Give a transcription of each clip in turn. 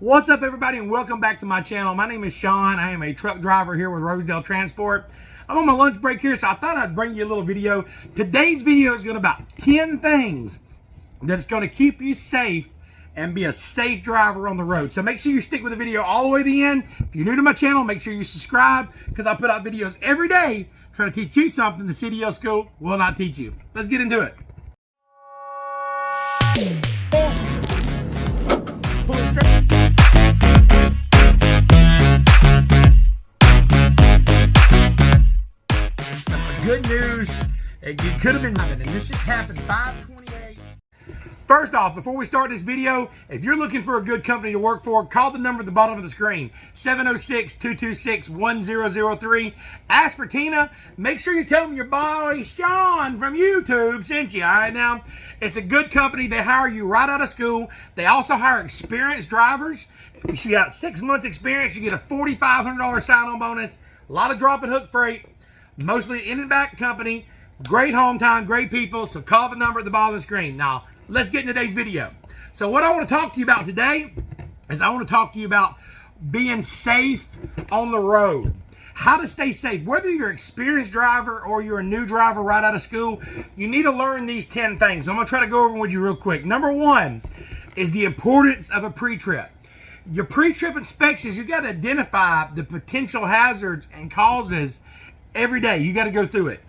What's up, everybody, and welcome back to my channel. My name is Sean. I am a truck driver here with Rosedale Transport. I'm on my lunch break here, so I thought I'd bring you a little video. Today's video is going to be about 10 things that's going to keep you safe and be a safe driver on the road. So make sure you stick with the video all the way to the end. If you're new to my channel, make sure you subscribe because I put out videos every day trying to teach you something the CDL school will not teach you. Let's get into it. Pull it straight. Good news, it could have been nothing, and this just happened 5/28. First off, before we start this video, if you're looking for a good company to work for, call the number at the bottom of the screen, 706-226-1003. Ask for Tina. Make sure you tell them your boy Sean from YouTube sent you. All right, now, it's a good company. They hire you right out of school. They also hire experienced drivers. If you got 6 months experience, you get a $4,500 sign-on bonus. A lot of drop and hook freight. Mostly in and back company, great home time, great people. So call the number at the bottom of the screen. Now, let's get into today's video. So what I want to talk to you about today is I want to talk to you about being safe on the road. How to stay safe. Whether you're an experienced driver or you're a new driver right out of school, you need to learn these 10 things. I'm going to try to go over them with you real quick. Number one is the importance of a pre-trip. Your pre-trip inspections, you got to identify the potential hazards and causes every day. You got to go through it.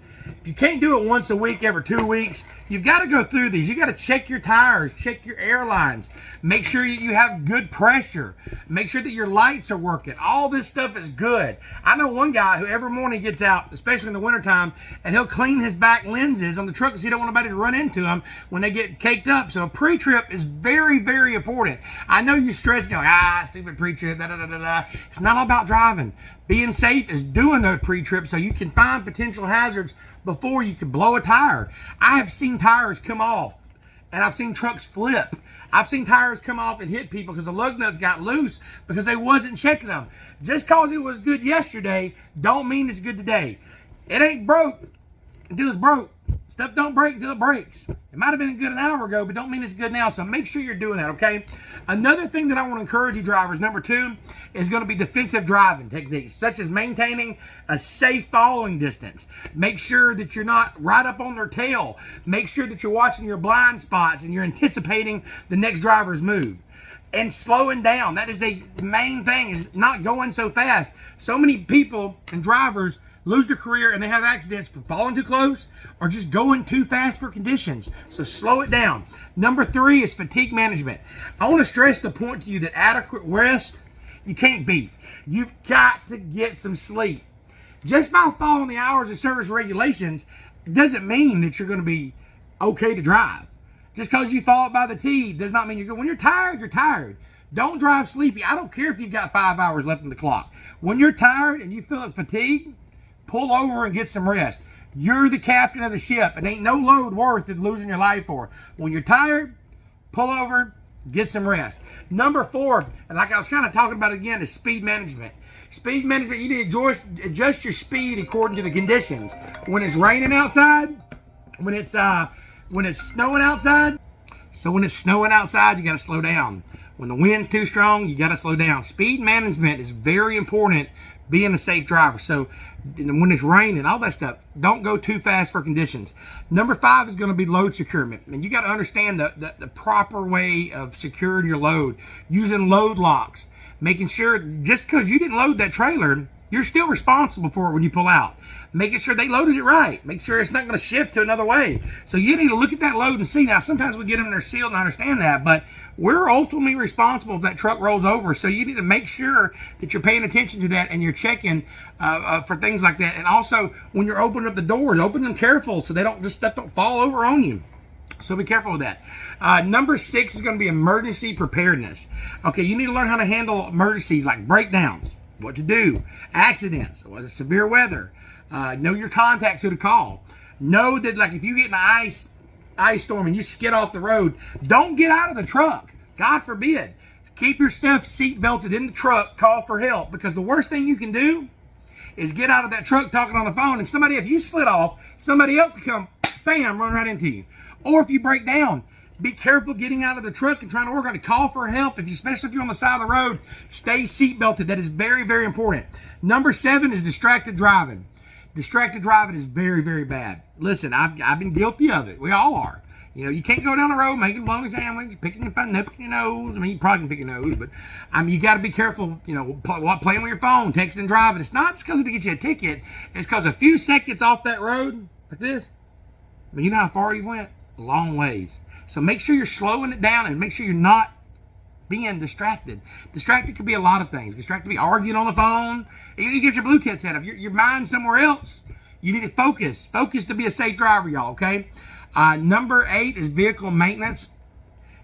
If you can't do it once a week, every 2 weeks, you've got to go through these. You got to check your tires, check your airlines, make sure that you have good pressure, make sure that your lights are working. All this stuff is good. I know one guy who every morning gets out, especially in the wintertime, and he'll clean his back lenses on the truck because he don't want anybody to run into them when they get caked up. So a pre-trip is very, very important. I know you stress, going, stupid pre-trip, da-da-da-da-da. It's not all about driving. Being safe is doing the pre-trip so you can find potential hazards before you can blow a tire. I have seen tires come off, and I've seen trucks flip. I've seen tires come off and hit people because the lug nuts got loose because they wasn't checking them. Just because it was good yesterday don't mean it's good today. It ain't broke until it's broke. Stuff don't break until it breaks. It might have been good an hour ago, but don't mean it's good now. So make sure you're doing that, okay? Another thing that I want to encourage you drivers, number two, is going to be defensive driving techniques, such as maintaining a safe following distance. Make sure that you're not right up on their tail. Make sure that you're watching your blind spots and you're anticipating the next driver's move. And slowing down. That is a main thing, is not going so fast. So many people and drivers lose their career and they have accidents for falling too close or just going too fast for conditions. So slow it down. Number three is fatigue management. I want to stress the point to you that adequate rest you can't beat. You've got to get some sleep. Just by following the hours of service regulations doesn't mean that you're going to be okay to drive. Just because you fall by the T does not mean you're good. When you're tired, you're tired. Don't drive sleepy. I don't care if you've got 5 hours left in the clock. When you're tired and you feel fatigued, pull over and get some rest. You're the captain of the ship, and ain't no load worth it losing your life for. When you're tired, pull over, get some rest. Number four, and like I was kind of talking about again, is speed management. Speed management, you need to adjust your speed according to the conditions. When it's raining outside, when it's snowing outside. So when it's snowing outside, you got to slow down. When the wind's too strong, you got to slow down. Speed management is very important, being a safe driver. So when it's raining, all that stuff, don't go too fast for conditions. Number five is going to be load securement. And you got to understand the proper way of securing your load, using load locks, making sure just because you didn't load that trailer, you're still responsible for it when you pull out. Making sure they loaded it right. Make sure it's not going to shift to another way. So you need to look at that load and see. Now, sometimes we get them in their sealed and I understand that, but we're ultimately responsible if that truck rolls over. So you need to make sure that you're paying attention to that and you're checking for things like that. And also, when you're opening up the doors, open them careful so they don't stuff don't fall over on you. So be careful with that. Number six is going to be emergency preparedness. Okay, you need to learn how to handle emergencies like breakdowns, what to do, accidents, severe weather. Know your contacts who to call. Know that, like, if you get in an ice storm and you skid off the road, don't get out of the truck. God forbid. Keep your stuff seat belted in the truck. Call for help, because the worst thing you can do is get out of that truck talking on the phone and if you slid off, somebody else can come, bam, run right into you. Or if you break down, Be careful getting out of the truck and trying to work on it. Call for help, especially if you're on the side of the road. Stay seat belted. That is very, very important. Number 7 is distracted driving. Distracted driving is very, very bad. Listen, I've been guilty of it. We all are. You know, you can't go down the road making bologna sandwiches, picking your nose. I mean, you probably can pick your nose, but you got to be careful, you know, playing with your phone, texting and driving. It's not just because to get you a ticket. It's because a few seconds off that road, like this, I mean, you know how far you went? A long ways. So make sure you're slowing it down and make sure you're not being distracted. Distracted could be a lot of things. Distracted could be arguing on the phone. You get your Bluetooth set up. Your mind's somewhere else. You need to focus. Focus to be a safe driver, y'all, okay? Number 8 is vehicle maintenance.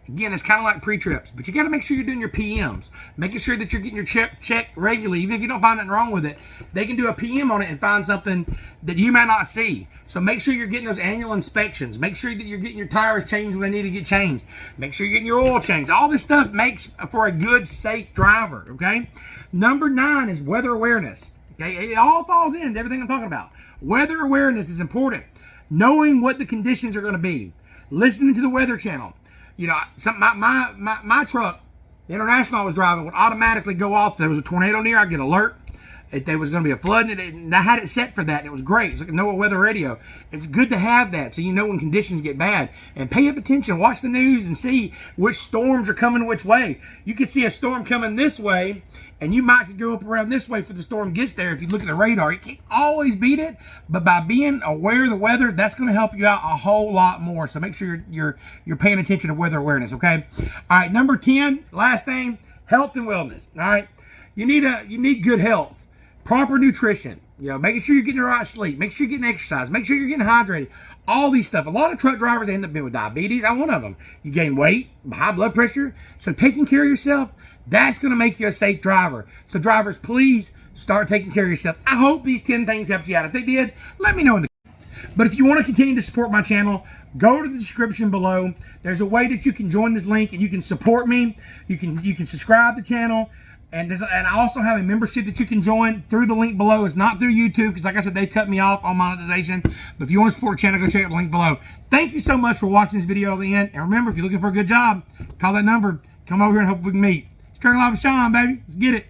Again, it's kind of like pre-trips, but you got to make sure you're doing your PMs, making sure that you're getting your check regularly. Even if you don't find anything wrong with it, they can do a PM on it and find something that you may not see. So make sure you're getting those annual inspections. Make sure that you're getting your tires changed when they need to get changed. Make sure you're getting your oil changed. All this stuff makes for a good, safe driver, okay? Number 9 is weather awareness. Okay, it all falls into everything I'm talking about. Weather awareness is important. Knowing what the conditions are going to be. Listening to the Weather Channel. You know, my truck, the International I was driving, would automatically go off. If there was a tornado near, I'd get alert. If there was going to be a flood, and I had it set for that, and it was great. It was like a NOAA weather radio. It's good to have that so you know when conditions get bad. And pay up attention. Watch the news and see which storms are coming which way. You can see a storm coming this way, and you might go up around this way for the storm gets there. If you look at the radar, you can't always beat it, but by being aware of the weather, that's going to help you out a whole lot more. So make sure you're paying attention to weather awareness, okay? All right, number 10, last thing, health and wellness. All right, you need good health, proper nutrition. You know, making sure you're getting the right sleep. Make sure you're getting exercise. Make sure you're getting hydrated. All these stuff. A lot of truck drivers end up being with diabetes. I'm one of them. You gain weight, high blood pressure. So taking care of yourself, that's going to make you a safe driver. So drivers, please start taking care of yourself. I hope these 10 things helped you out. If they did, let me know in the comments. But if you want to continue to support my channel, go to the description below. There's a way that you can join this link and you can support me. You can subscribe to the channel. And I also have a membership that you can join through the link below. It's not through YouTube because, like I said, they've cut me off on monetization. But if you want to support the channel, go check out the link below. Thank you so much for watching this video to the end. And remember, if you're looking for a good job, call that number. Come over here and hope we can meet. Turn live with Sean, baby. Let's get it.